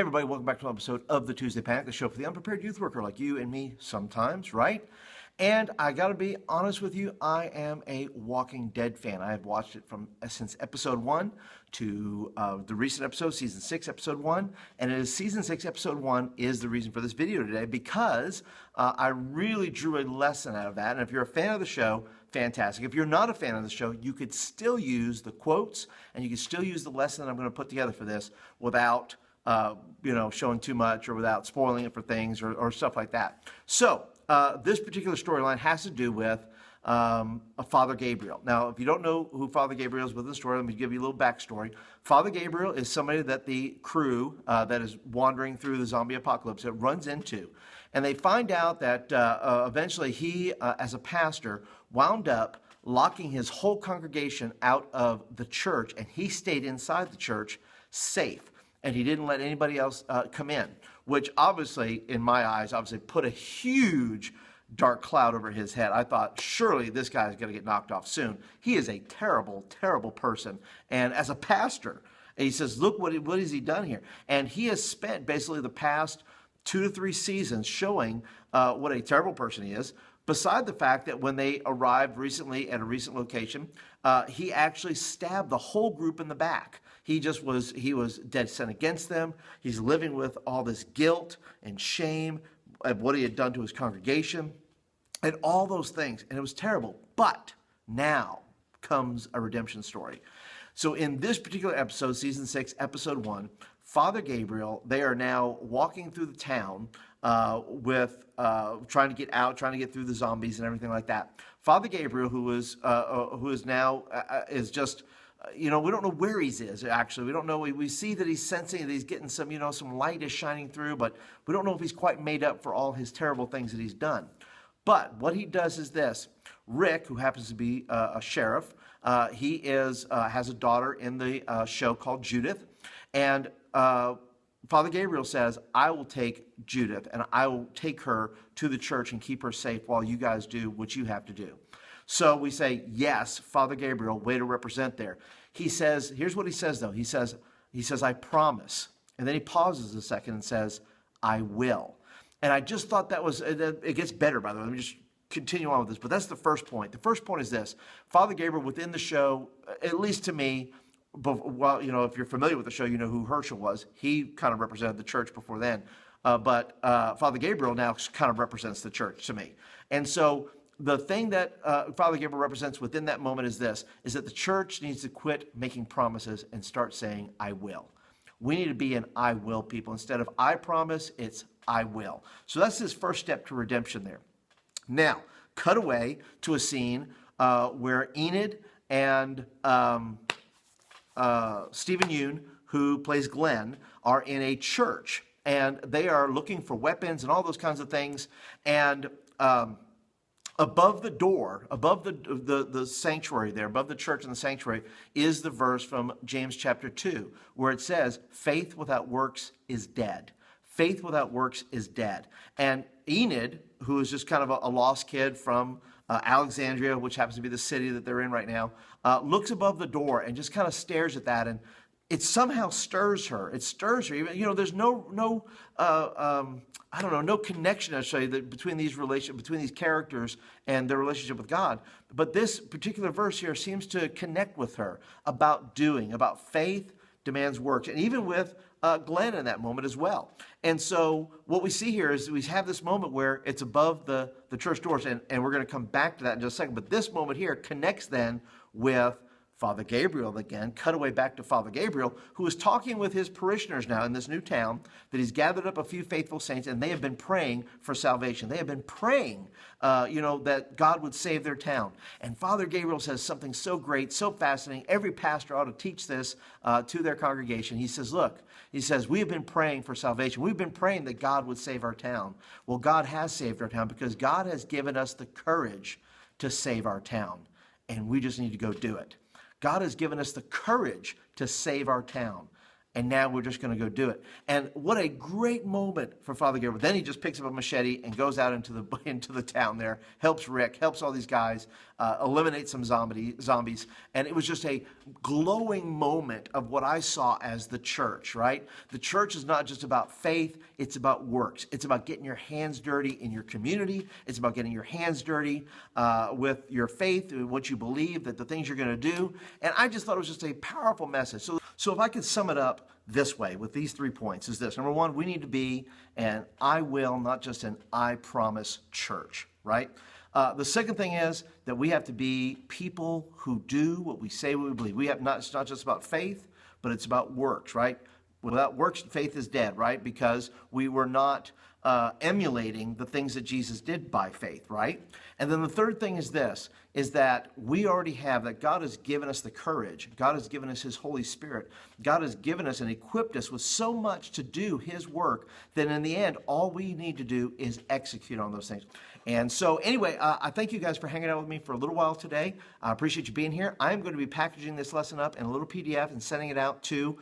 Hey everybody, welcome back to an episode of the Tuesday Panic, the show for the unprepared youth worker like you and me sometimes, right? And I gotta be honest with you, I am a Walking Dead fan. I have watched it from since episode 1 to the recent episode, season 6, episode 1. And it is season 6, episode 1 is the reason for this video today because I really drew a lesson out of that. And if you're a fan of the show, fantastic. If you're not a fan of the show, you could still use the quotes and you can still use the lesson that I'm gonna put together for this without showing too much or without spoiling it for things or stuff like that. So this particular storyline has to do with Father Gabriel. Now, if you don't know who Father Gabriel is within the story, let me give you a little backstory. Father Gabriel is somebody that the crew that is wandering through the zombie apocalypse that runs into. And they find out that eventually he, as a pastor, wound up locking his whole congregation out of the church, and he stayed inside the church safe. And he didn't let anybody else come in, which obviously, in my eyes, put a huge dark cloud over his head. I thought, surely this guy's going to get knocked off soon. He is a terrible, terrible person. And as a pastor, and he says, look, what has he done here? And he has spent basically the past 2 to 3 seasons showing what a terrible person he is. Beside the fact that when they arrived recently at a recent location, he actually stabbed the whole group in the back. He was dead set against them. He's living with all this guilt and shame of what he had done to his congregation and all those things. And it was terrible. But now comes a redemption story. So in this particular episode, season 6, episode 1, Father Gabriel, they are now walking through the town with trying to get out, trying to get through the zombies and everything like that. Father Gabriel, who is now just, we don't know where he is, actually. We don't know. We see that he's sensing that he's getting some light is shining through, but we don't know if he's quite made up for all his terrible things that he's done. But what he does is this. Rick, who happens to be a sheriff, he has a daughter in the show called Judith, and Father Gabriel says, I will take Judith and I will take her to the church and keep her safe while you guys do what you have to do. So we say, yes, Father Gabriel, way to represent there. He says, here's what he says though. He says, I promise. And then he pauses a second and says, I will. And I just thought that was, it gets better, by the way. Let me just continue on with this. But that's the first point. The first point is this. Father Gabriel within the show, at least to me, well, if you're familiar with the show, you know who Herschel was. He kind of represented the church before then. But Father Gabriel now kind of represents the church to me. And so the thing that Father Gabriel represents within that moment is this, is that the church needs to quit making promises and start saying, I will. We need to be an I will people. Instead of I promise, it's I will. So that's his first step to redemption there. Now, cut away to a scene where Enid and Stephen Yoon, who plays Glenn, are in a church. And they are looking for weapons and all those kinds of things. And above the door, above the sanctuary there, above the church and the sanctuary, is the verse from James chapter 2, where it says, faith without works is dead. Faith without works is dead. And Enid, who is just kind of a lost kid from Alexandria, which happens to be the city that they're in right now, looks above the door and just kind of stares at that, and it somehow stirs her. It stirs her. Even there's no connection necessarily between these characters and their relationship with God. But this particular verse here seems to connect with her about faith demands works, and even with Glenn in that moment as well. And so what we see here is we have this moment where it's above the church doors, and we're going to come back to that in just a second. But this moment here connects then with Father Gabriel again, cut away back to Father Gabriel, who is talking with his parishioners now in this new town, that he's gathered up a few faithful saints, and they have been praying for salvation. They have been praying, that God would save their town. And Father Gabriel says something so great, so fascinating. Every pastor ought to teach this to their congregation. He says, look, we have been praying for salvation. We've been praying that God would save our town. Well, God has saved our town because God has given us the courage to save our town, and we just need to go do it. God has given us the courage to save our town, and now we're just going to go do it. And what a great moment for Father Gabriel. Then he just picks up a machete and goes out into the town there, helps Rick, helps all these guys, eliminates some zombies. And it was just a glowing moment of what I saw as the church, right? The church is not just about faith, it's about works. It's about getting your hands dirty in your community. It's about getting your hands dirty with your faith, what you believe, that the things you're going to do. And I just thought it was just a powerful message. So if I could sum it up this way with these 3 points is this. Number one, we need to be an I will, not just an I promise church, right? The second thing is that we have to be people who do what we say we believe. It's not just about faith, but it's about works, right? Without works, faith is dead, right? Because we were not emulating the things that Jesus did by faith, right? And then the third thing is this, is that we already have, that God has given us the courage. God has given us his Holy Spirit. God has given us and equipped us with so much to do his work that in the end, all we need to do is execute on those things. And so anyway, I thank you guys for hanging out with me for a little while today. I appreciate you being here. I'm going to be packaging this lesson up in a little PDF and sending it out to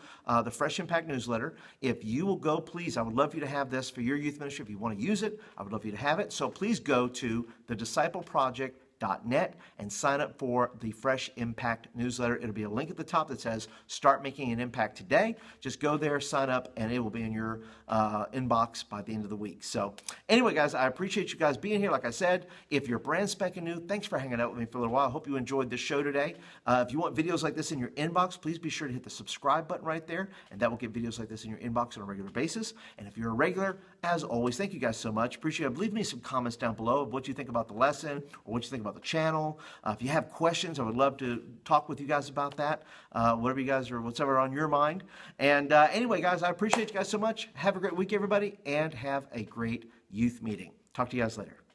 the Fresh Impact newsletter. If you will go, please, I would love for you to have this for your youth ministry. If you want to use it, I would love for you to have it. So please go to thediscipleproject.net and sign up for the Fresh Impact newsletter. It'll be a link at the top that says start making an impact today. Just go there, sign up, and it will be in your inbox by the end of the week. So anyway, guys, I appreciate you guys being here. Like I said, if you're brand spanking new, thanks for hanging out with me for a little while. I hope you enjoyed this show today. If you want videos like this in your inbox, please be sure to hit the subscribe button right there, and that will get videos like this in your inbox on a regular basis. And if you're a regular, as always, thank you guys so much. Appreciate it. Leave me some comments down below of what you think about the lesson or what you think about the channel. If you have questions, I would love to talk with you guys about that, whatever you guys or whatever on your mind. And anyway, guys, I appreciate you guys so much. Have a great week, everybody, and have a great youth meeting. Talk to you guys later.